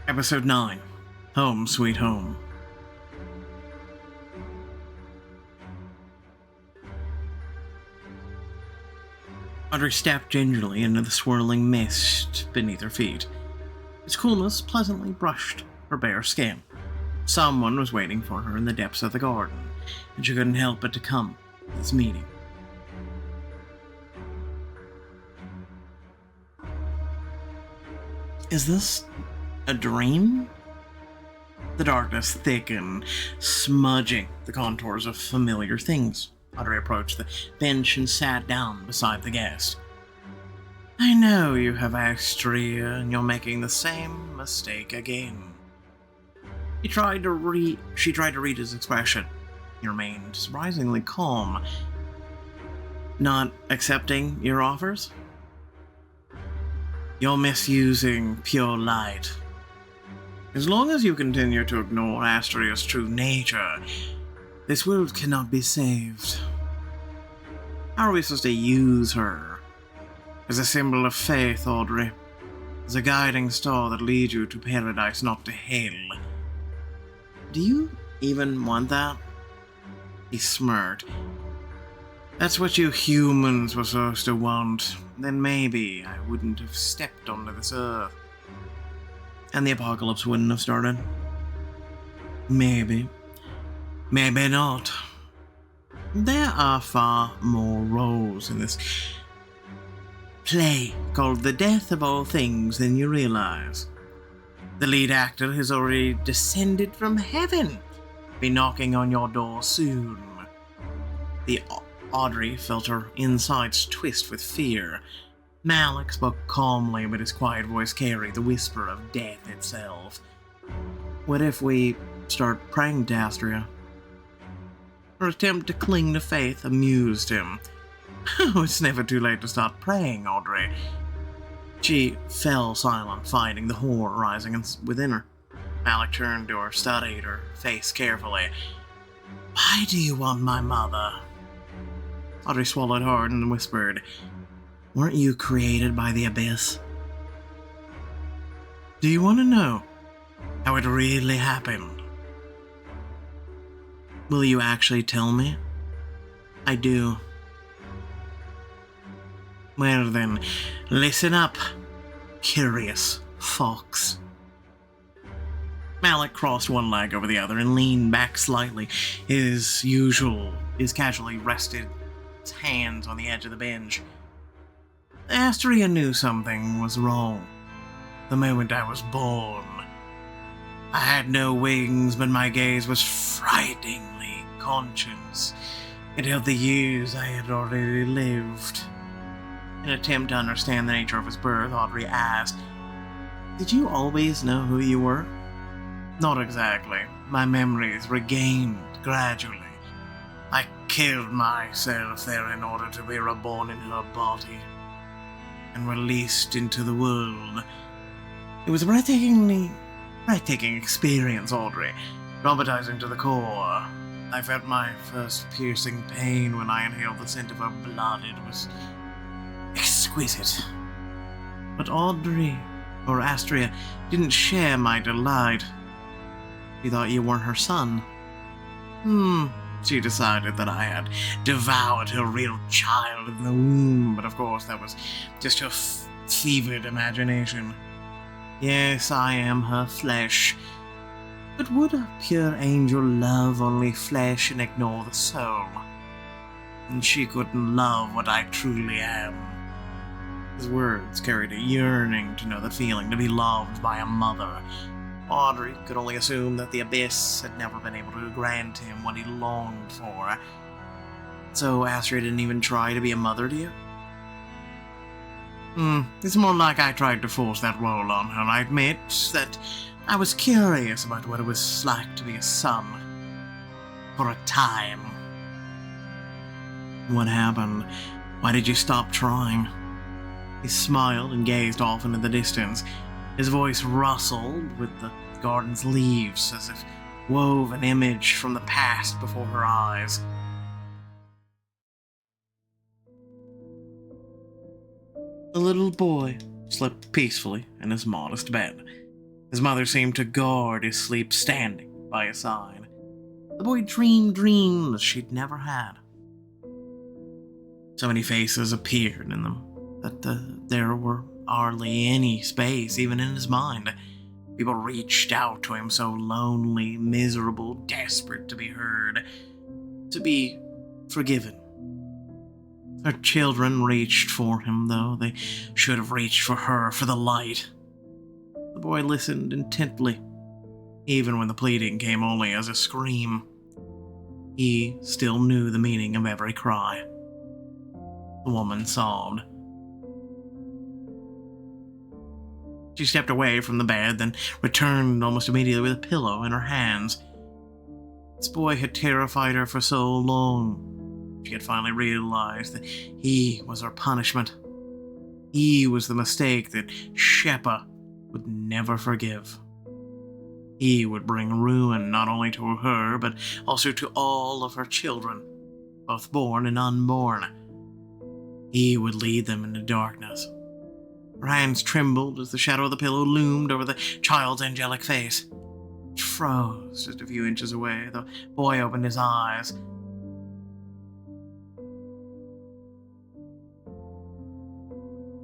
Episode 9, Home Sweet Home. Audrey stepped gingerly into the swirling mist beneath her feet. Its coolness pleasantly brushed her bare skin. Someone was waiting for her in the depths of the garden, and she couldn't help but to come to this meeting. Is this a dream? The darkness thickened, smudging the contours of familiar things. Audrey approached the bench and sat down beside the guest. I know you have Astrea, and you're making the same mistake again. She tried to read his expression. He remained surprisingly calm. Not accepting your offers? You're misusing pure light. As long as you continue to ignore Astrea's true nature, this world cannot be saved. How are we supposed to use her? As a symbol of faith, Audrey. As a guiding star that leads you to paradise, not to hell. Do you even want that? He smirked. That's what you humans were supposed to want. Then maybe I wouldn't have stepped onto this earth. And the apocalypse wouldn't have started. Maybe. Maybe not. There are far more roles in this play called The Death of All Things than you realize. The lead actor has already descended from heaven. Be knocking on your door soon. Audrey felt her insides twist with fear. Malik spoke calmly, but his quiet voice carried the whisper of death itself. What if we start praying to Astrea? Her attempt to cling to faith amused him. Oh, it's never too late to start praying, Audrey. She fell silent, fighting the horror rising within her. Malik turned to her, studied her face carefully. Why do you want my mother? Audrey swallowed hard and whispered, Weren't you created by the abyss? Do you want to know how it really happened? Will you actually tell me? I do. Well then, listen up, curious fox. Malik crossed one leg over the other and leaned back slightly. His casually rested his hands on the edge of the bench. Astrea knew something was wrong. The moment I was born, I had no wings, but my gaze was frighteningly conscious. It held the years I had already lived. In an attempt to understand the nature of his birth, Audrey asked, Did you always know who you were? Not exactly. My memories regained gradually. I killed myself there in order to be reborn in her body and released into the world. It was a breathtaking experience, Audrey. Traumatizing to the core. I felt my first piercing pain when I inhaled the scent of her blood. It was exquisite. But Audrey, or Astrea, didn't share my delight. She thought you weren't her son. She decided that I had devoured her real child in the womb, but of course that was just her fevered imagination. Yes, I am her flesh. But would a pure angel love only flesh and ignore the soul? And she couldn't love what I truly am. His words carried a yearning to know the feeling to be loved by a mother. Audrey could only assume that the abyss had never been able to grant him what he longed for. So Astrea didn't even try to be a mother to you? It's more like I tried to force that role on her. I admit that I was curious about what it was like to be a son. For a time. What happened? Why did you stop trying? He smiled and gazed off into the distance. His voice rustled with the garden's leaves as if wove an image from the past before her eyes. The little boy slept peacefully in his modest bed. His mother seemed to guard his sleep standing by his side. The boy dreamed dreams she'd never had. So many faces appeared in them that there were hardly any space even in his mind. People reached out to him, so lonely, miserable, desperate to be heard, to be forgiven. Her children reached for him, though they should have reached for her, for the light. The boy listened intently, even when the pleading came only as a scream. He still knew the meaning of every cry. The woman sobbed. She stepped away from the bed, then returned almost immediately with a pillow in her hands. This boy had terrified her for so long. She had finally realized that he was her punishment. He was the mistake that Sheppa would never forgive. He would bring ruin not only to her, but also to all of her children, both born and unborn. He would lead them into darkness. Her hands trembled as the shadow of the pillow loomed over the child's angelic face. It froze just a few inches away. The boy opened his eyes.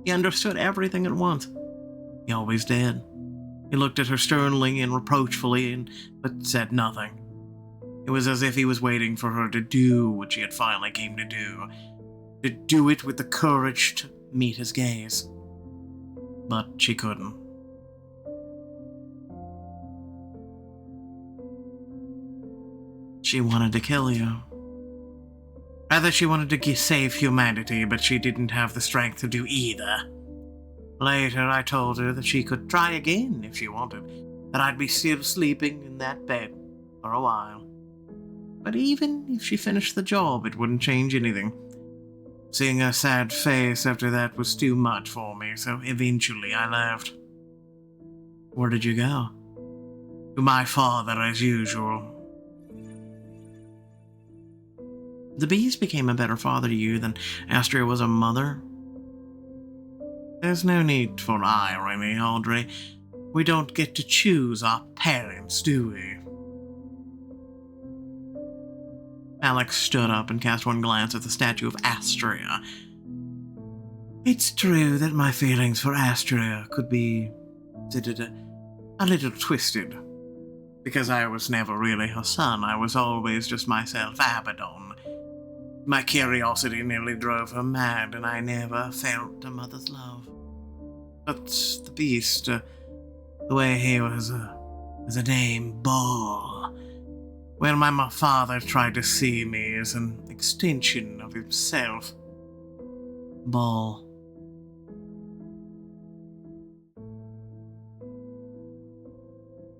He understood everything at once. He always did. He looked at her sternly and reproachfully, but said nothing. It was as if he was waiting for her to do what she had finally came to do it with the courage to meet his gaze. But she couldn't. She wanted to kill you. Rather, she wanted to save humanity, but she didn't have the strength to do either. Later, I told her that she could try again if she wanted, that I'd be still sleeping in that bed for a while. But even if she finished the job, it wouldn't change anything. Seeing her sad face after that was too much for me, so eventually I left. Where did you go? To my father, as usual. The beast became a better father to you than Astrea was a mother. There's no need for irony, Audrey. We don't get to choose our parents, do we? Alex stood up and cast one glance at the statue of Astrea. It's true that my feelings for Astrea could be considered a little twisted. Because I was never really her son, I was always just myself, Abaddon. My curiosity nearly drove her mad, and I never felt a mother's love. But the beast, the way he was a name, Ball. Well, my father tried to see me as an extension of himself. Ball.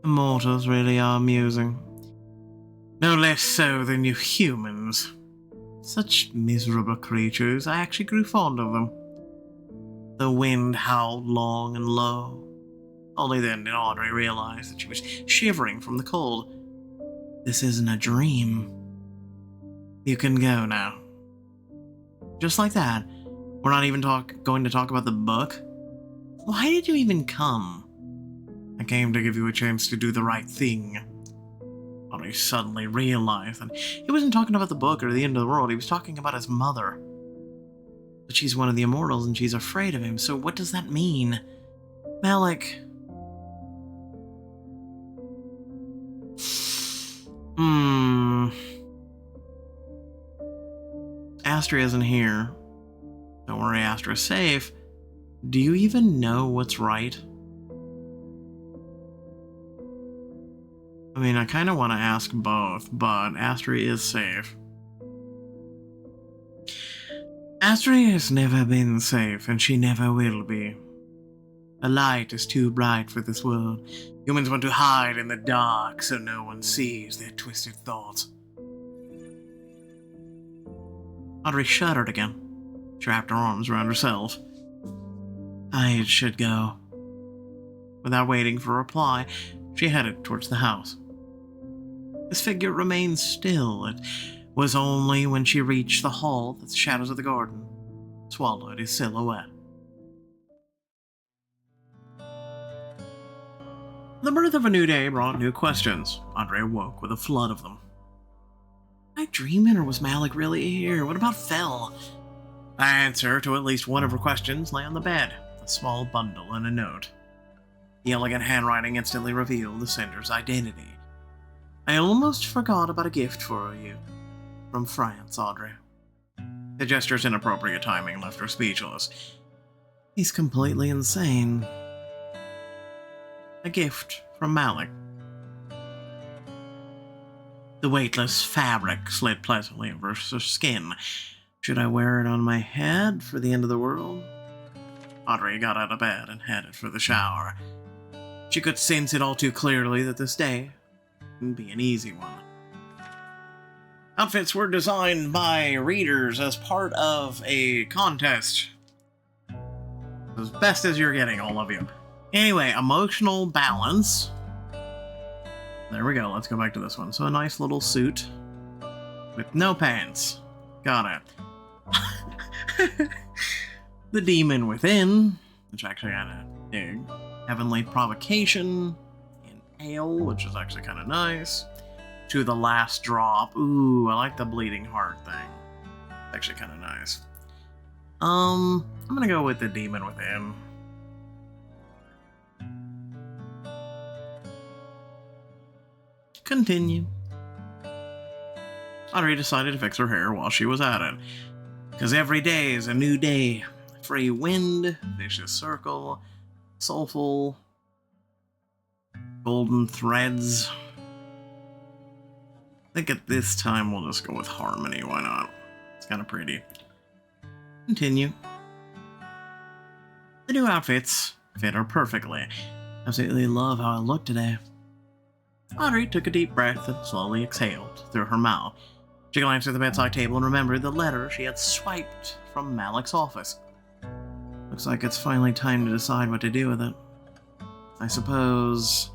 Immortals really are amusing. No less so than you humans. Such miserable creatures, I actually grew fond of them. The wind howled long and low. Only then did Audrey realize that she was shivering from the cold. This isn't a dream. You can go now. Just like that. We're not even going to talk about the book? Why did you even come? I came to give you a chance to do the right thing. Audrey suddenly realized that he wasn't talking about the book or the end of the world. He was talking about his mother. But she's one of the immortals and she's afraid of him, so what does that mean? Malik. Astrea isn't here. Don't worry, Astrea's safe. Do you even know what's right? I mean, I kind of want to ask both, but Astrea is safe. Astrea has never been safe, and she never will be. The light is too bright for this world. Humans want to hide in the dark so no one sees their twisted thoughts. Audrey shuddered again. She wrapped her arms around herself. I should go. Without waiting for a reply, she headed towards the house. His figure remained still. It was only when she reached the hall that the shadows of the garden swallowed his silhouette. The birth of a new day brought new questions. Astrea woke with a flood of them. Was I dreaming, or was Malik really here? What about Fel? The answer to at least one of her questions lay on the bed, a small bundle and a note. The elegant handwriting instantly revealed the sender's identity. I almost forgot about a gift for you. From France, Astrea. The gesture's inappropriate timing left her speechless. He's completely insane. A gift from Malik. The weightless fabric slid pleasantly over her skin. Should I wear it on my head for the end of the world? Astrea got out of bed and headed for the shower. She could sense it all too clearly that this day wouldn't be an easy one. Outfits were designed by readers as part of a contest. As best as you're getting, all of you. Anyway, emotional balance. There we go, let's go back to this one. So a nice little suit with no pants. Got it. The demon within, which actually kind of dig. Heavenly provocation. Inhale, which is actually kind of nice. To the last drop. Ooh, I like the bleeding heart thing. Actually kind of nice. I'm gonna go with the demon within. Continue. Astrea decided to fix her hair while she was at it. Because every day is a new day. Free wind, vicious circle, soulful, golden threads. I think at this time we'll just go with harmony, why not? It's kind of pretty. Continue. The new outfits fit her perfectly. Absolutely love how I look today. Astrea took a deep breath and slowly exhaled through her mouth. She glanced at the bedside table and remembered the letter she had swiped from Malik's office. Looks like it's finally time to decide what to do with it. I suppose...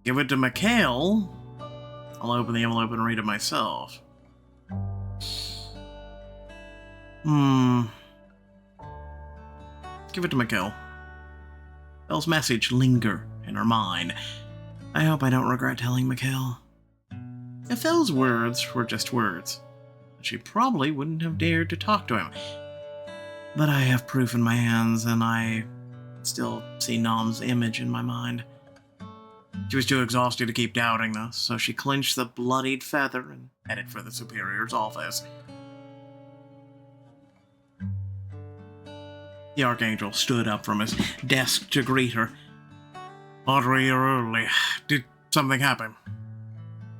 give it to Mikhail. I'll open the envelope and read it myself. Give it to Mikhail. Belle's message lingered in her mind. I hope I don't regret telling Mikhail. If Fel's words were just words, she probably wouldn't have dared to talk to him. But I have proof in my hands, and I still see Nom's image in my mind. She was too exhausted to keep doubting this, so she clenched the bloodied feather and headed for the superior's office. The Archangel stood up from his desk to greet her. Astrea, you're early. Did something happen?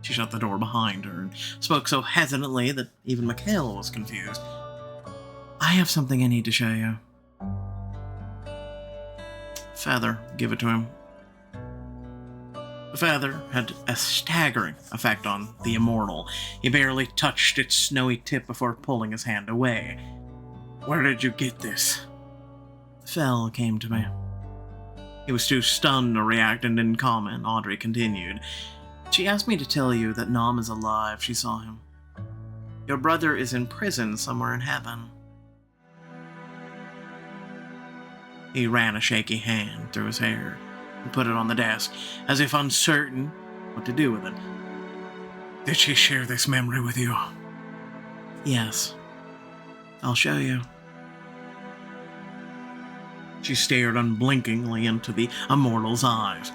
She shut the door behind her and spoke so hesitantly that even Mikhail was confused. I have something I need to show you. Feather, give it to him. The feather had a staggering effect on the immortal. He barely touched its snowy tip before pulling his hand away. Where did you get this? Fel came to me. He was too stunned to react and didn't comment. Astrea continued. She asked me to tell you that Nom is alive. She saw him. Your brother is in prison somewhere in heaven. He ran a shaky hand through his hair and put it on the desk, as if uncertain what to do with it. Did she share this memory with you? Yes. I'll show you. She stared unblinkingly into the immortal's eyes.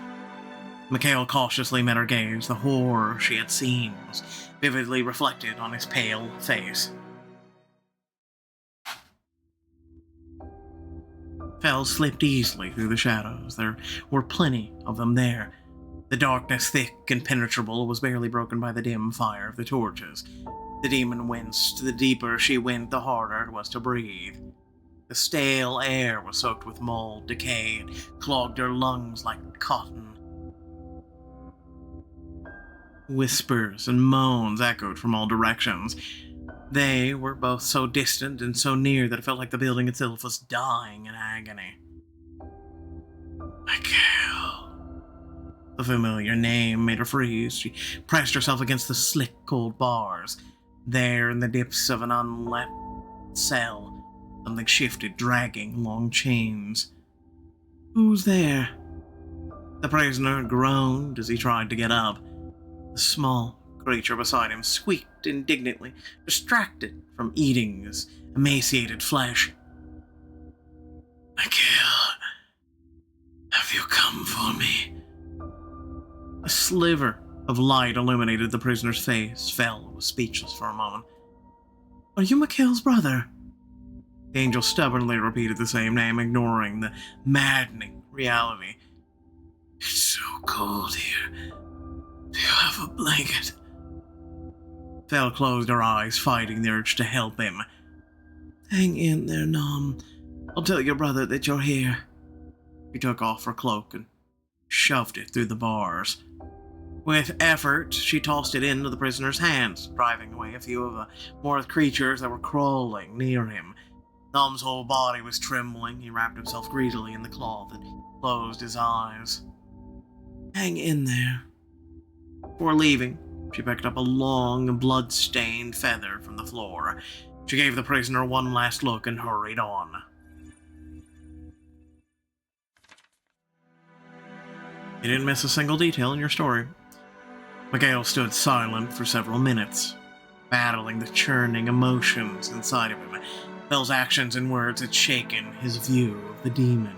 Mikhail cautiously met her gaze. The horror she had seen was vividly reflected on his pale face. Fel slipped easily through the shadows. There were plenty of them there. The darkness, thick and penetrable, was barely broken by the dim fire of the torches. The demon winced. The deeper she went, the harder it was to breathe. The stale air was soaked with mold, decay, and clogged her lungs like cotton. Whispers and moans echoed from all directions. They were both so distant and so near that it felt like the building itself was dying in agony. Mikhail. The familiar name made her freeze. She pressed herself against the slick, cold bars. There, in the depths of an unlit cell, something shifted, dragging long chains. Who's there? The prisoner groaned as he tried to get up. The small creature beside him squeaked indignantly, distracted from eating his emaciated flesh. Mikhail, have you come for me? A sliver of light illuminated the prisoner's face. Fel was speechless for a moment. Are you Mikhail's brother? The angel stubbornly repeated the same name, ignoring the maddening reality. It's so cold here. Do you have a blanket? Fel closed her eyes, fighting the urge to help him. Hang in there, Nom. I'll tell your brother that you're here. She took off her cloak and shoved it through the bars. With effort, she tossed it into the prisoner's hands, driving away a few of the more creatures that were crawling near him. Nom's whole body was trembling. He wrapped himself greedily in the cloth and closed his eyes. Hang in there. Before leaving, she picked up a long, blood-stained feather from the floor. She gave the prisoner one last look and hurried on. You didn't miss a single detail in your story. Mikhail stood silent for several minutes, battling the churning emotions inside of him. Fel's actions and words had shaken his view of the demon.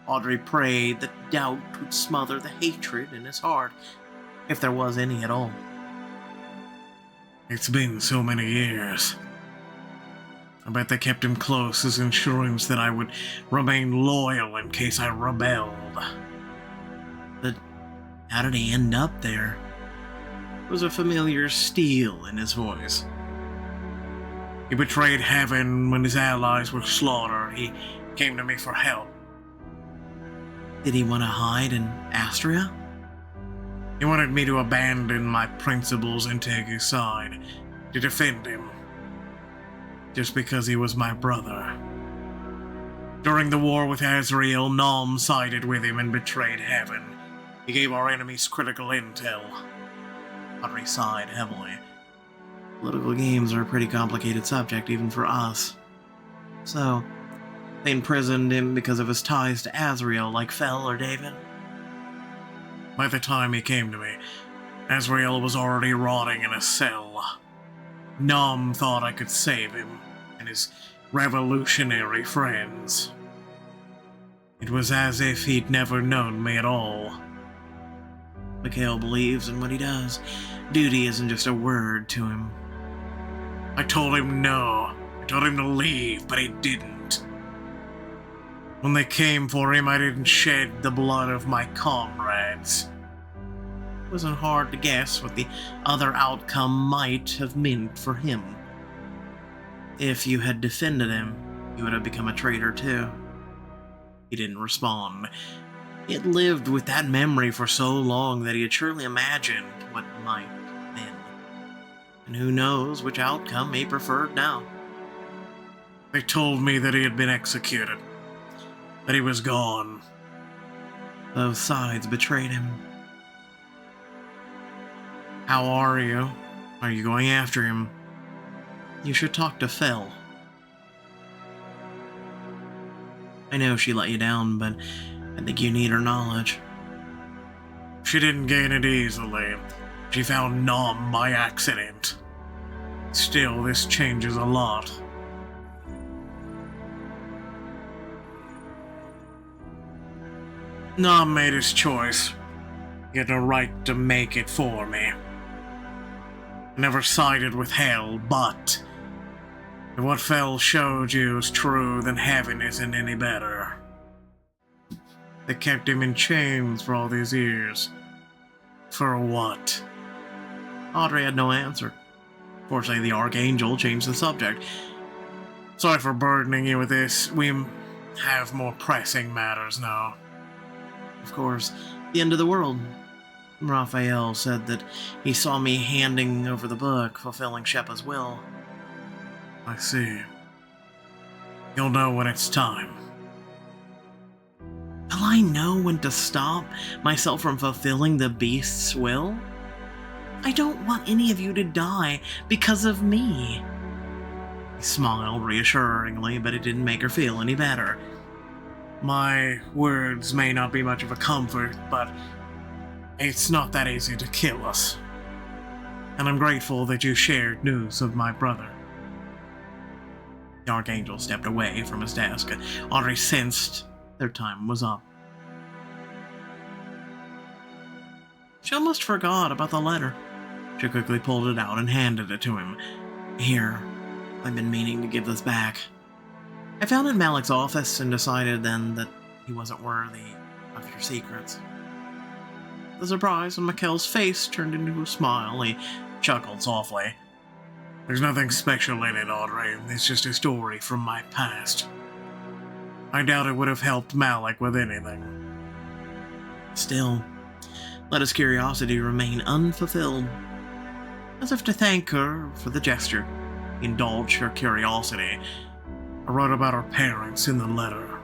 Audrey prayed that doubt would smother the hatred in his heart, if there was any at all. It's been so many years. I bet they kept him close as insurance that I would remain loyal in case I rebelled. But how did he end up there? There was a familiar steel in his voice. He betrayed heaven when his allies were slaughtered. He came to me for help. Did he want to hide in Astrea? He wanted me to abandon my principles and take his side, to defend him, just because he was my brother. During the war with Azrael, Nom sided with him and betrayed heaven. He gave our enemies critical intel. Audrey sighed heavily. Political games are a pretty complicated subject, even for us. So, they imprisoned him because of his ties to Azrael, like Fel or David? By the time he came to me, Azrael was already rotting in a cell. Nom thought I could save him and his revolutionary friends. It was as if he'd never known me at all. Mikhail believes in what he does. Duty isn't just a word to him. I told him no. I told him to leave, but he didn't. When they came for him, I didn't shed the blood of my comrades. It wasn't hard to guess what the other outcome might have meant for him. If you had defended him, you would have become a traitor too. He didn't respond. He had lived with that memory for so long that he had surely imagined what might have been. And who knows which outcome he preferred now. They told me that he had been executed. That he was gone. Both sides betrayed him. How are you? Are you going after him? You should talk to Fel. I know she let you down, but I think you need her knowledge. She didn't gain it easily. She found Nom by accident. Still, this changes a lot. Nom made his choice. He had a right to make it for me. I never sided with hell, but if what Fel showed you is true, then heaven isn't any better. They kept him in chains for all these years. For what? Audrey had no answer. Fortunately, the Archangel changed the subject. Sorry for burdening you with this. We have more pressing matters now. Of course, the end of the world. Raphael said that he saw me handing over the book, fulfilling Sheppa's will. I see. You'll know when it's time. Will I know when to stop myself from fulfilling the beast's will? I don't want any of you to die because of me. He smiled reassuringly, but it didn't make her feel any better. My words may not be much of a comfort, but it's not that easy to kill us. And I'm grateful that you shared news of my brother. The Archangel stepped away from his desk. Audrey sensed their time was up. She almost forgot about the letter. She quickly pulled it out and handed it to him. Here, I've been meaning to give this back. I found it in Malik's office and decided then that he wasn't worthy of your secrets. The surprise on Mikhail's face turned into a smile. He chuckled softly. There's nothing special in it, Audrey. It's just a story from my past. I doubt it would have helped Malik with anything. Still, let his curiosity remain unfulfilled. As if to thank her for the gesture, he indulged her curiosity. I wrote about her parents in the letter.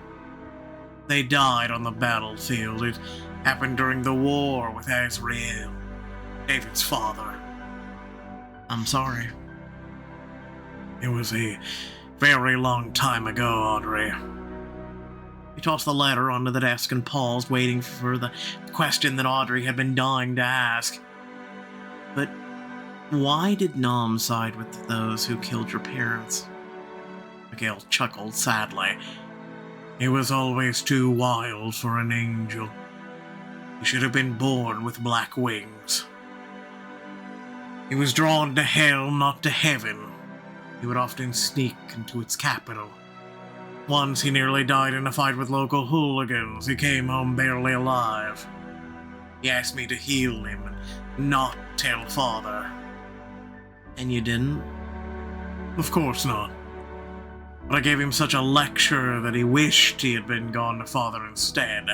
They died on the battlefield. It happened during the war with Astrea, David's father. I'm sorry. It was a very long time ago, Audrey. He tossed the letter onto the desk and paused, waiting for the question that Audrey had been dying to ask. But why did Nom side with those who killed your parents? Mikhail chuckled sadly. He was always too wild for an angel. He should have been born with black wings. He was drawn to hell, not to heaven. He would often sneak into its capital. Once he nearly died in a fight with local hooligans. He came home barely alive. He asked me to heal him and not tell Father. And you didn't? Of course not. But I gave him such a lecture that he wished he had been gone to Father instead,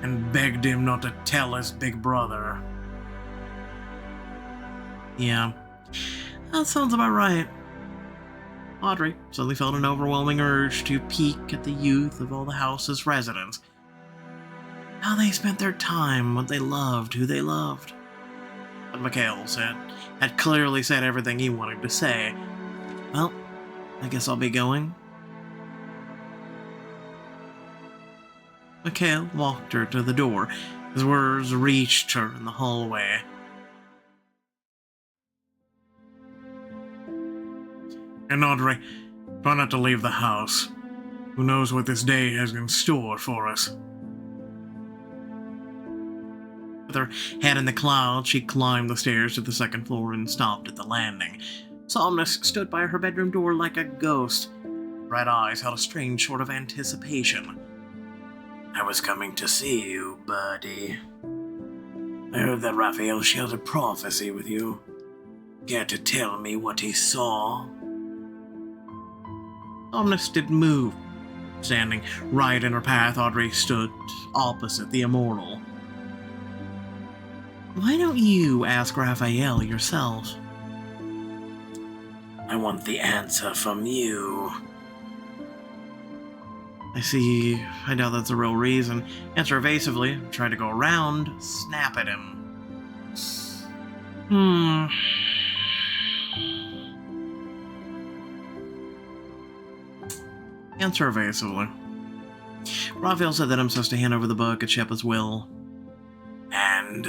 and begged him not to tell his big brother. Yeah, that sounds about right. Audrey suddenly felt an overwhelming urge to peek at the youth of all the house's residents. How they spent their time, what they loved, who they loved. But Mikhail had clearly said everything he wanted to say. Well, I guess I'll be going. Mikhail walked her to the door. His words reached her in the hallway. And Audrey, try not to leave the house. Who knows what this day has in store for us? With her head in the clouds, she climbed the stairs to the second floor and stopped at the landing. Somnus stood by her bedroom door like a ghost. Red eyes held a strange sort of anticipation. I was coming to see you, buddy. I heard that Raphael shared a prophecy with you. Care to tell me what he saw? Somnus didn't move. Standing right in her path, Audrey stood opposite the immortal. Why don't you ask Raphael yourself? I want the answer from you. I see. I doubt that's the real reason. Answer evasively. Try to go around. Snap at him. Answer evasively. Raphael said that I'm supposed to hand over the book at Shepard's will. And?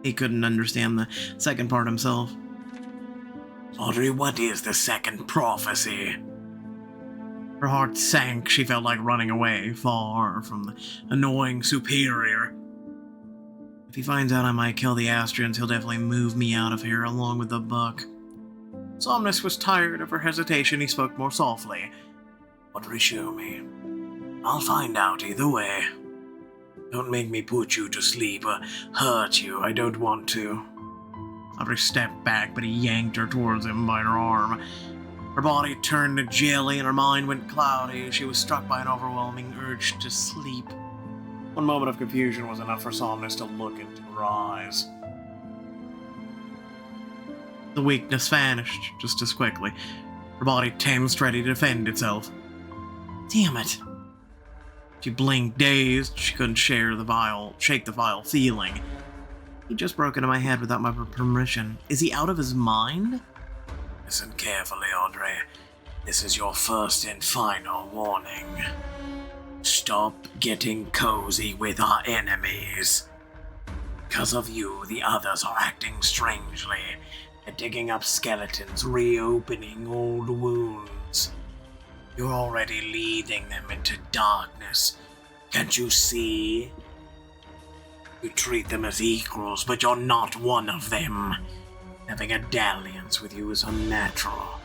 He couldn't understand the second part himself. Audrey, what is the second prophecy? Her heart sank. She felt like running away, far from the annoying superior. If he finds out I might kill the Astrians, he'll definitely move me out of here along with the book. Somnus was tired of her hesitation. He spoke more softly. Audrey, show me. I'll find out either way. Don't make me put you to sleep or hurt you. I don't want to. Audrey stepped back, but he yanked her towards him by her arm. Her body turned to jelly and her mind went cloudy. She was struck by an overwhelming urge to sleep. One moment of confusion was enough for Somnus to look into her eyes. The weakness vanished just as quickly. Her body tensed, ready to defend itself. Damn it. She blinked, dazed. She couldn't shake the vile feeling. He just broke into my head without my permission. Is he out of his mind? Listen carefully, Audrey. This is your first and final warning. Stop getting cozy with our enemies. Because of you, the others are acting strangely. They're digging up skeletons, reopening old wounds. You're already leading them into darkness. Can't you see? You treat them as equals, but you're not one of them. Having a dalliance with you is unnatural.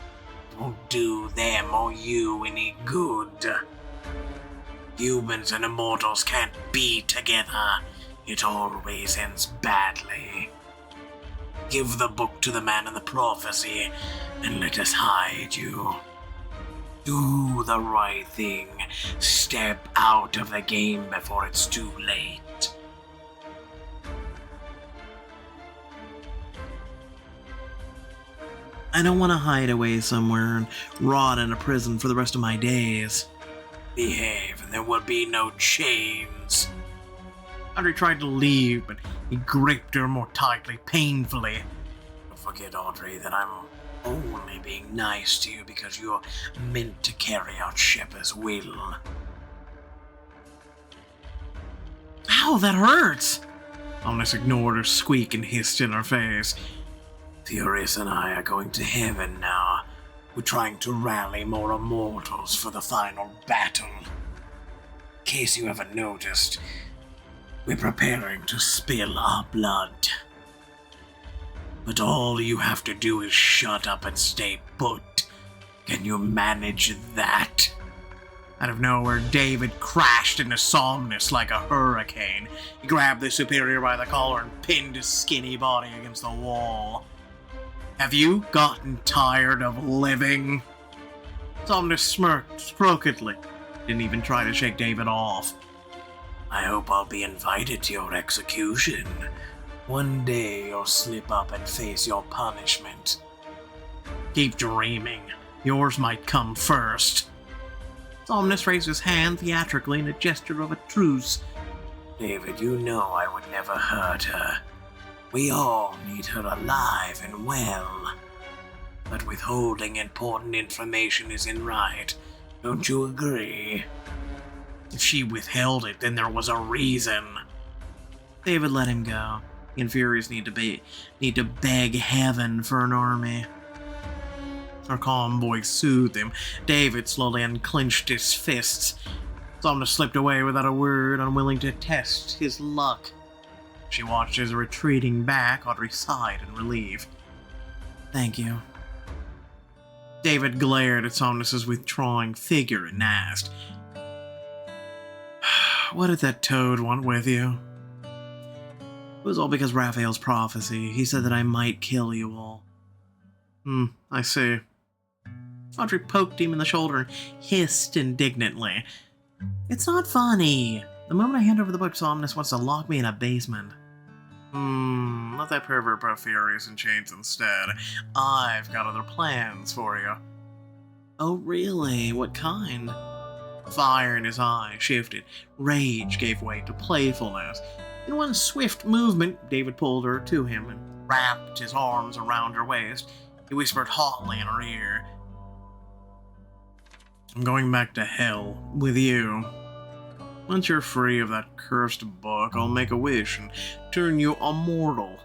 It won't do them or you any good. Humans and immortals can't be together. It always ends badly. Give the book to the man in the prophecy, and let us hide you. Do the right thing. Step out of the game before it's too late. I don't want to hide away somewhere and rot in a prison for the rest of my days. Behave, and there will be no chains. Audrey tried to leave, but he gripped her more tightly, painfully. Don't forget, Audrey, that I'm only being nice to you because you're meant to carry out Shepard's will. Ow, that hurts! Omnis ignored her squeak and hissed in her face. Furious and I are going to heaven now. We're trying to rally more immortals for the final battle. In case you haven't noticed, we're preparing to spill our blood. But all you have to do is shut up and stay put. Can you manage that? Out of nowhere, David crashed into Somnus like a hurricane. He grabbed the superior by the collar and pinned his skinny body against the wall. Have you gotten tired of living? Somnus smirked crookedly. Didn't even try to shake David off. I hope I'll be invited to your execution. One day you'll slip up and face your punishment. Keep dreaming. Yours might come first. Somnus raised his hand theatrically in a gesture of a truce. David, you know I would never hurt her. We all need her alive and well. But withholding important information isn't right. Don't you agree? If she withheld it, then there was a reason. David let him go. The Inferiors need to beg heaven for an army. Her calm voice soothed him. David slowly unclenched his fists. Somnus slipped away without a word, unwilling to test his luck. She watched his retreating back. Audrey sighed in relief. Thank you. David glared at Somnus's withdrawing figure and asked, what did that toad want with you? It was all because Raphael's prophecy. He said that I might kill you all. I see. Audrey poked him in the shoulder and hissed indignantly. It's not funny. The moment I hand over the book, Somnus wants to lock me in a basement. Let that pervert put Furious in chains instead. I've got other plans for you. Oh, really? What kind? Fire in his eyes shifted. Rage gave way to playfulness. In one swift movement, David pulled her to him and wrapped his arms around her waist. He whispered hotly in her ear, I'm going back to hell with you. Once you're free of that cursed book, I'll make a wish and turn you immortal.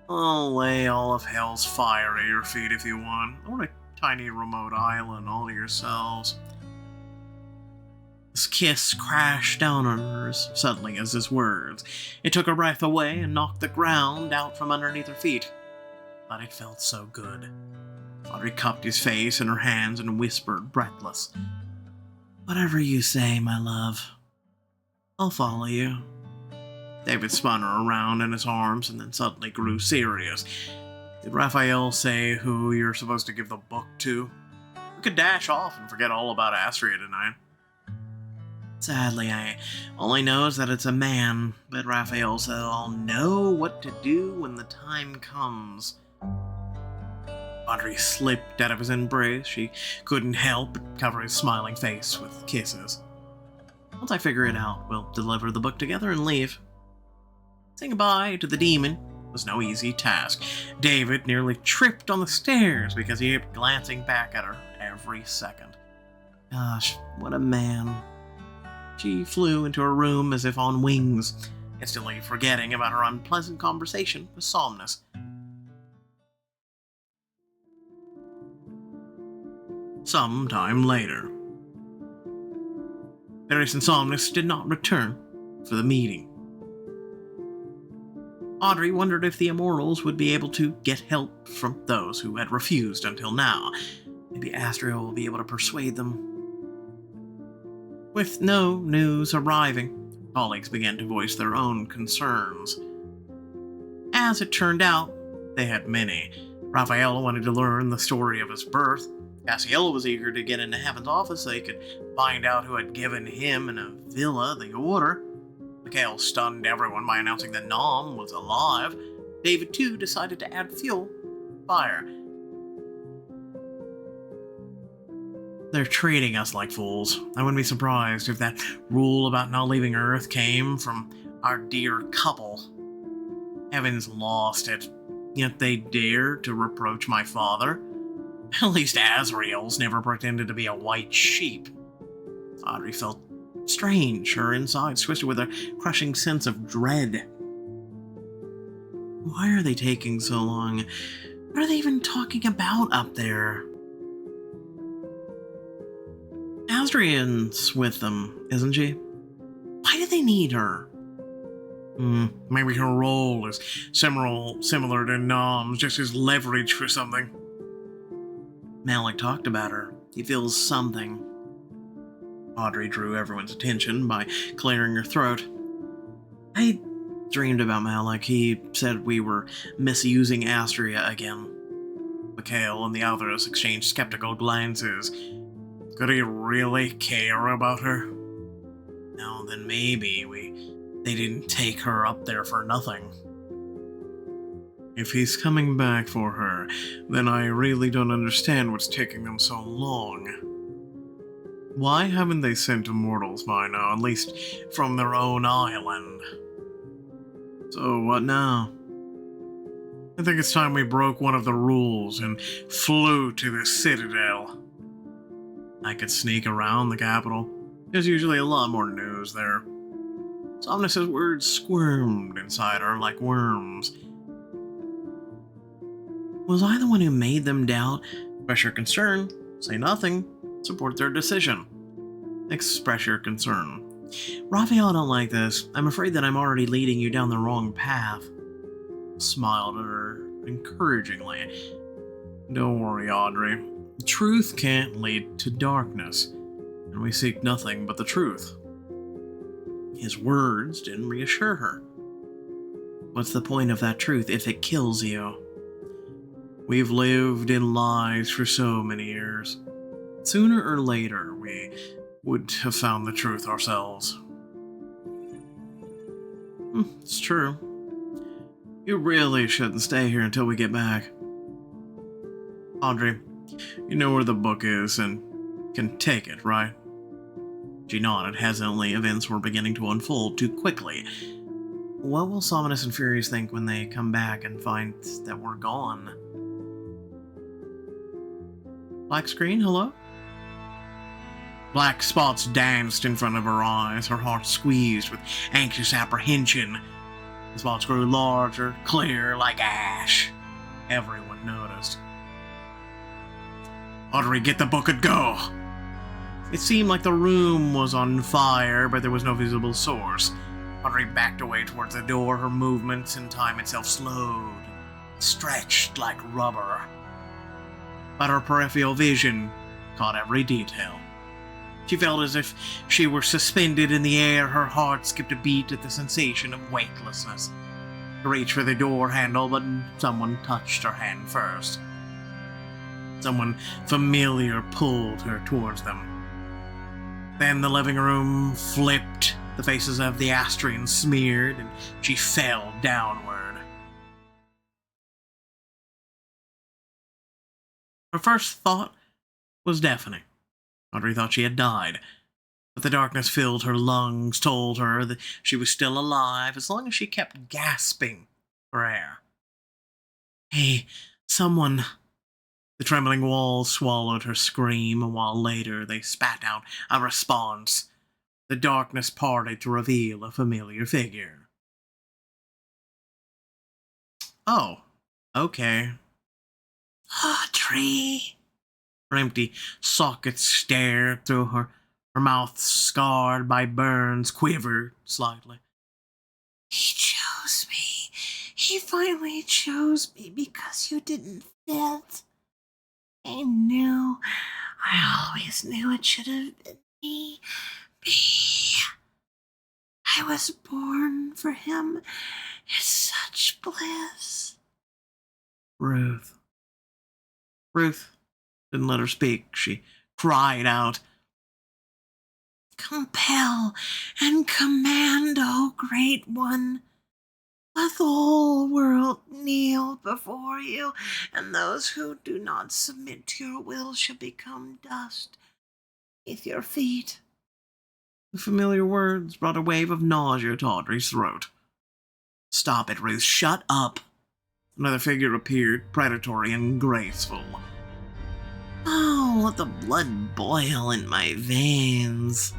I'll lay all of hell's fire at your feet if you want, or a tiny remote island all to yourselves. His kiss crashed down on hers suddenly as his words. It took her breath away and knocked the ground out from underneath her feet. But it felt so good. Audrey cupped his face in her hands and whispered, breathless, Whatever you say, my love. I'll follow you. David spun her around in his arms and then suddenly grew serious. Did Raphael say who you're supposed to give the book to? We could dash off and forget all about Astrea tonight. Sadly, all I know is that it's a man, but Raphael said I'll know what to do when the time comes. Audrey slipped out of his embrace. She couldn't help but cover his smiling face with kisses. Once I figure it out, we'll deliver the book together and leave. Saying goodbye to the demon was no easy task. David nearly tripped on the stairs because he kept glancing back at her every second. Gosh, what a man. She flew into her room as if on wings, instantly forgetting about her unpleasant conversation with Somnus. Sometime later, Paris and Somnus did not return for the meeting. Audrey wondered if the Immortals would be able to get help from those who had refused until now. Maybe Astrea will be able to persuade them. With no news arriving, colleagues began to voice their own concerns. As it turned out, they had many. Raphael wanted to learn the story of his birth. Cassiela was eager to get into Heaven's office so he could find out who had given him and a villa the order. Mikhail stunned everyone by announcing that Nom was alive. David, too, decided to add fuel to fire. They're treating us like fools. I wouldn't be surprised if that rule about not leaving Earth came from our dear couple. Heaven's lost it, yet they dare to reproach my father. At least Azrael's never pretended to be a white sheep. Audrey felt strange, her insides twisted with a crushing sense of dread. Why are they taking so long? What are they even talking about up there? Astrea's with them, isn't she? Why do they need her? Maybe her role is similar to Nom's, just as leverage for something. Malik talked about her. He feels something. Audrey drew everyone's attention by clearing her throat. I dreamed about Malik. He said we were misusing Astrea again. Mikhail and the others exchanged skeptical glances. Could he really care about her? No, then maybe they didn't take her up there for nothing. If he's coming back for her, then I really don't understand what's taking them so long. Why haven't they sent immortals by now, at least from their own island? So what now? I think it's time we broke one of the rules and flew to the Citadel. I could sneak around the capital. There's usually a lot more news there. Somnus's words squirmed inside her like worms. Was I the one who made them doubt? Express your concern. Say nothing. Support their decision. Express your concern. Raphael, I don't like this. I'm afraid that I'm already leading you down the wrong path. Smiled at her encouragingly. Don't worry, Audrey. Truth can't lead to darkness, and we seek nothing but the truth. His words didn't reassure her. What's the point of that truth if it kills you? We've lived in lies for so many years. Sooner or later, we would have found the truth ourselves. It's true. You really shouldn't stay here until we get back. Audrey, you know where the book is and can take it, right? She nodded hesitantly. Events were beginning to unfold too quickly. What will Somnus and Furious think when they come back and find that we're gone? Black screen, hello? Black spots danced in front of her eyes, her heart squeezed with anxious apprehension. The spots grew larger, clear, like ash. Everyone noticed. Audrey, get the book and go! It seemed like the room was on fire, but there was no visible source. Audrey backed away towards the door, her movements and time itself slowed, stretched like rubber. But her peripheral vision caught every detail. She felt as if she were suspended in the air, her heart skipped a beat at the sensation of weightlessness. She reached for the door handle, but someone touched her hand first. Someone familiar pulled her towards them. Then the living room flipped, the faces of the Astreans smeared, and she fell downward. Her first thought was deafening. Audrey thought she had died, but the darkness filled her lungs, told her that she was still alive as long as she kept gasping for air. Hey, someone... The trembling walls swallowed her scream. A while later, they spat out a response. The darkness parted to reveal a familiar figure. Oh, okay. Audrey. Her empty socket stared through her mouth, scarred by burns, quivered slightly. He chose me. He finally chose me because you didn't fit. I knew. I always knew it should have been me. Me. I was born for him. It's such bliss. Ruth. Ruth didn't let her speak. She cried out, compel and command, O Great One. Let the whole world kneel before you, and those who do not submit to your will shall become dust beneath your feet. The familiar words brought a wave of nausea to Audrey's throat. Stop it, Ruth. Shut up. Another figure appeared, predatory and graceful. Oh, let the blood boil in my veins.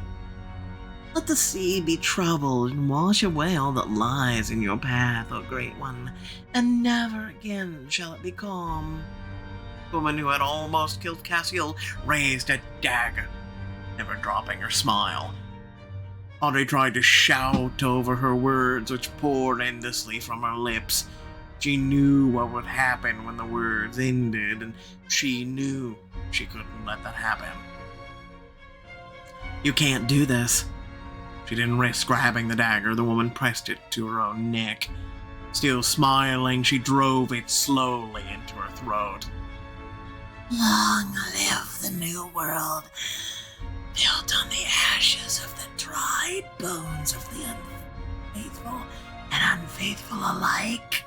Let the sea be troubled and wash away all that lies in your path, O Great One, and never again shall it be calm. The woman who had almost killed Cassiel raised a dagger, never dropping her smile. Audrey tried to shout over her words, which poured endlessly from her lips. She knew what would happen when the words ended, and she knew she couldn't let that happen. You can't do this. She didn't risk grabbing the dagger. The woman pressed it to her own neck. Still smiling, she drove it slowly into her throat. Long live the new world, built on the ashes of the dried bones of the unfaithful and unfaithful alike.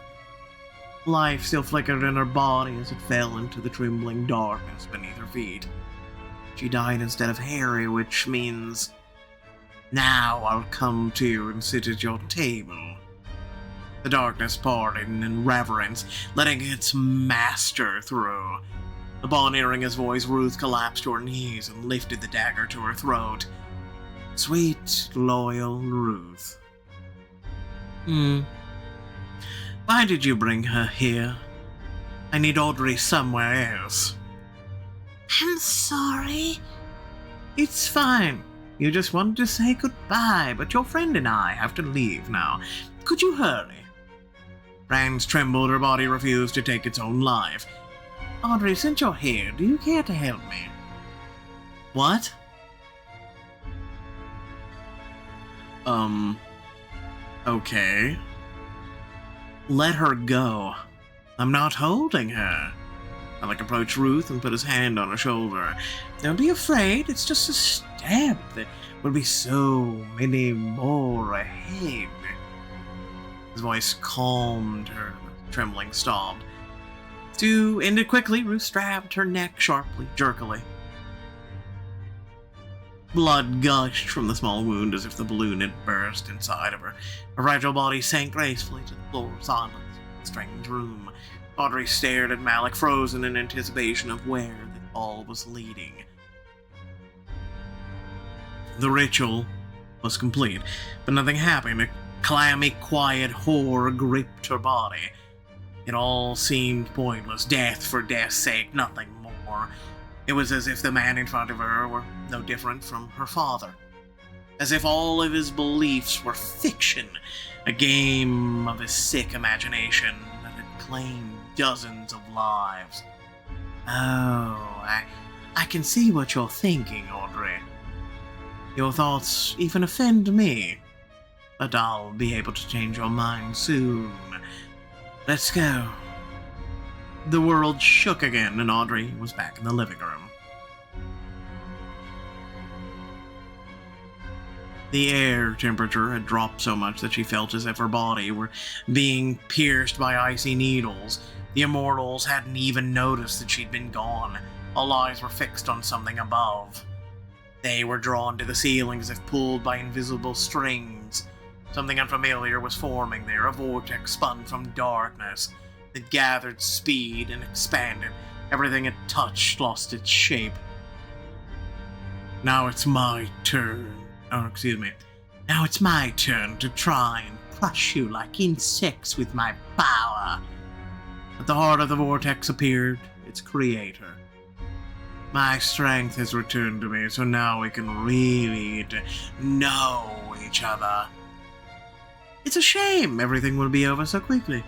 Life still flickered in her body as it fell into the trembling darkness beneath her feet. She died instead of Harry, which means, now I'll come to you and sit at your table. The darkness parted in reverence, letting its master through. Upon hearing his voice, Ruth collapsed to her knees and lifted the dagger to her throat. Sweet, loyal Ruth. Why did you bring her here? I need Audrey somewhere else. I'm sorry. It's fine. You just wanted to say goodbye, but your friend and I have to leave now. Could you hurry? Hands trembled, her body refused to take its own life. Audrey, since you're here, do you care to help me? What? Okay. Let her go. I'm not holding her. Alec approached Ruth and put his hand on her shoulder. Don't be afraid, it's just a step. There will be so many more ahead. His voice calmed her, trembling stopped. To end it quickly, Ruth stabbed her neck sharply, jerkily. Blood gushed from the small wound as if the balloon had burst inside of her. Her fragile body sank gracefully to the floor of silence in the strange room. Audrey stared at Malik, frozen in anticipation of where it all was leading. The ritual was complete, but nothing happened. A clammy, quiet horror gripped her body. It all seemed pointless, death for death's sake, nothing more. It was as if the man in front of her were no different from her father. As if all of his beliefs were fiction, a game of his sick imagination that had claimed dozens of lives. Oh, I can see what you're thinking, Audrey. Your thoughts even offend me, but I'll be able to change your mind soon. Let's go. The world shook again, and Audrey was back in the living room. The air temperature had dropped so much that she felt as if her body were being pierced by icy needles. The immortals hadn't even noticed that she'd been gone. All eyes were fixed on something above. They were drawn to the ceiling as if pulled by invisible strings. Something unfamiliar was forming there, a vortex spun from darkness. It gathered speed and expanded. Everything it touched lost its shape. Now it's my turn, Oh, excuse me. Now it's my turn to try and crush you like insects with my power. At the heart of the vortex appeared its creator. My strength has returned to me, so now we can really get to know each other. It's a shame everything would be over so quickly.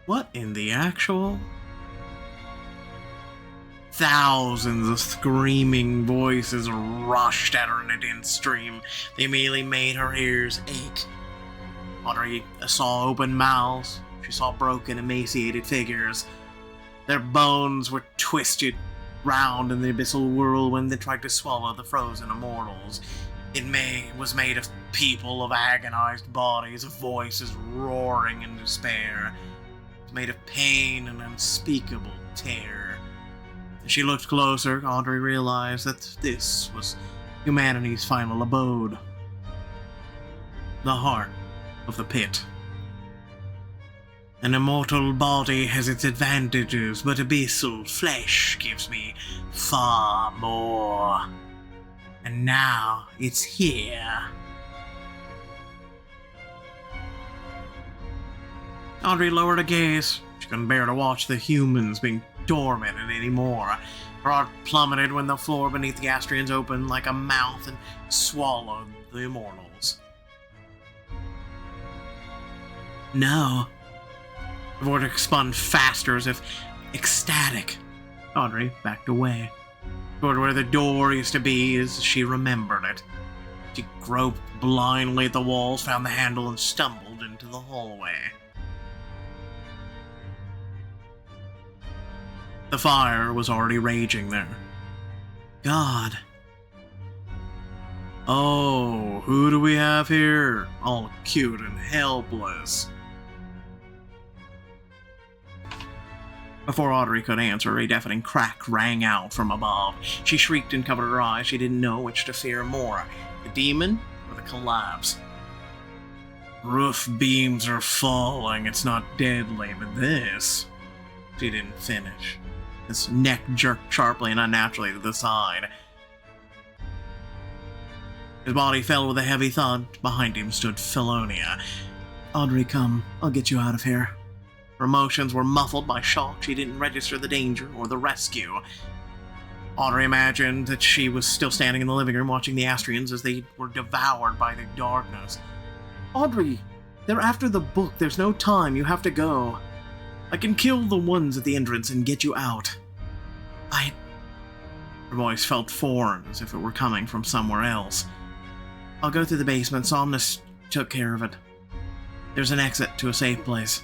What in the actual? Thousands of screaming voices rushed at her in a dense stream. They immediately made her ears ache. Audrey saw open mouths. She saw broken, emaciated figures. Their bones were twisted round in the abyssal whirlwind that tried to swallow the frozen immortals. It was made of people, of agonized bodies, of voices roaring in despair. It was made of pain and unspeakable terror. As she looked closer, Audrey realized that this was humanity's final abode. The heart of the pit. An immortal body has its advantages, but abyssal flesh gives me far more. And now it's here. Audrey lowered her gaze. She couldn't bear to watch the humans being tormented anymore. Her heart plummeted when the floor beneath the Astrians opened like a mouth and swallowed the immortals. No. The vortex spun faster as if ecstatic. Audrey backed away, toward where the door used to be as she remembered it. She groped blindly at the walls, found the handle, and stumbled into the hallway. The fire was already raging there. God. Oh, who do we have here? All cute and helpless. Before Audrey could answer, a deafening crack rang out from above. She shrieked and covered her eyes. She didn't know which to fear more, the demon or the collapse. Roof beams are falling. It's not deadly, but this... She didn't finish. His neck jerked sharply and unnaturally to the side. His body fell with a heavy thud. Behind him stood Felonia. Audrey, come. I'll get you out of here. Her emotions were muffled by shock. She didn't register the danger or the rescue. Audrey imagined that she was still standing in the living room watching the Astrians as they were devoured by the darkness. Audrey, they're after the book. There's no time. You have to go. I can kill the ones at the entrance and get you out. Her voice felt foreign, as if it were coming from somewhere else. I'll go through the basement. Somnus took care of it. There's an exit to a safe place.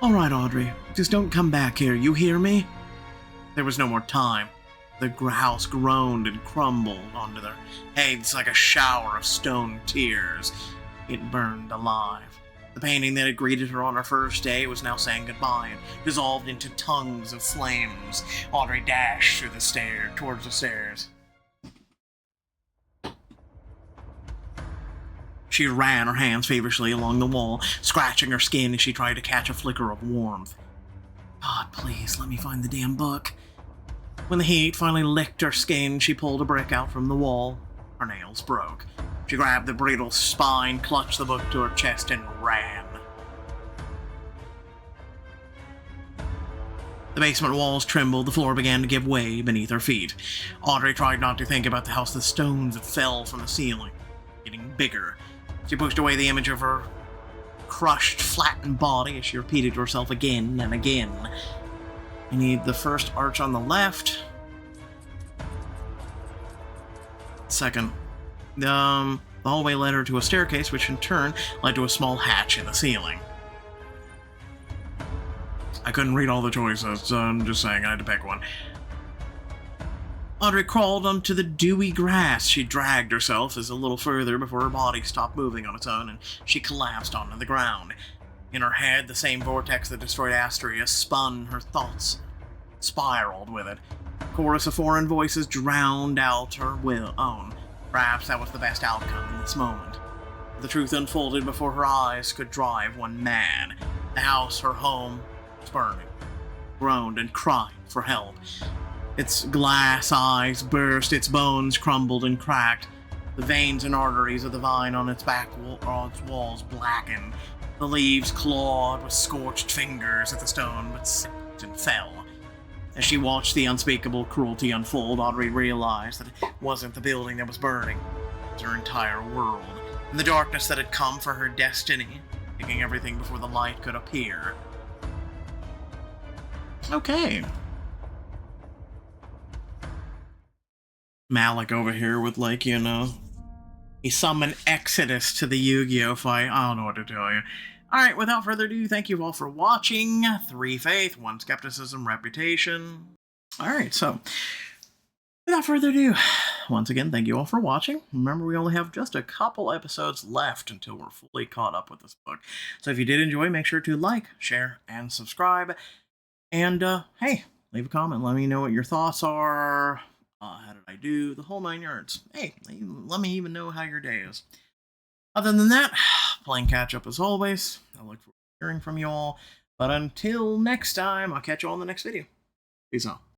All right, Audrey. Just don't come back here. You hear me? There was no more time. The house groaned and crumbled onto their heads like a shower of stone tears. It burned alive. The painting that had greeted her on her first day was now saying goodbye and dissolved into tongues of flames. Audrey dashed through the stair towards the stairs. She ran her hands feverishly along the wall, scratching her skin as she tried to catch a flicker of warmth. God, please, let me find the damn book. When the heat finally licked her skin, she pulled a brick out from the wall. Her nails broke. She grabbed the brittle spine, clutched the book to her chest, and ran. The basement walls trembled, the floor began to give way beneath her feet. Audrey tried not to think about the house, the stones that fell from the ceiling, getting bigger. She pushed away the image of her crushed, flattened body as she repeated to herself again and again. I need the first arch on the left. Second. The hallway led her to a staircase, which in turn led to a small hatch in the ceiling. I couldn't read all the choices, so I'm just saying I had to pick one. Audrey crawled onto the dewy grass. She dragged herself a little further before her body stopped moving on its own, and she collapsed onto the ground. In her head, the same vortex that destroyed Astrea spun. Her thoughts spiraled with it. A chorus of foreign voices drowned out her own. Perhaps that was the best outcome in this moment. The truth unfolded before her eyes could drive one mad. The house, her home, was burning. groaned and cried for help. Its glass eyes burst, its bones crumbled and cracked. The veins and arteries of the vine on its walls blackened. The leaves clawed with scorched fingers at the stone, but slipped and fell. As she watched the unspeakable cruelty unfold, Audrey realized that it wasn't the building that was burning. It was her entire world, and the darkness that had come for her destiny, taking everything before the light could appear. Okay. Malik over here with, like, he summoned Exodus to the Yu-Gi-Oh fight. I don't know what to tell you. Alright, without further ado, thank you all for watching. 3 faith, 1 skepticism, reputation. Alright, so, without further ado, once again, thank you all for watching. Remember, we only have just a couple episodes left until we're fully caught up with this book. So if you did enjoy, make sure to like, share, and subscribe. And, hey, leave a comment. Let me know what your thoughts are. How did I do? The whole 9 yards. Hey, let me even know how your day is. Other than that, playing catch up as always. I look forward to hearing from you all. But until next time, I'll catch you all in the next video. Peace out.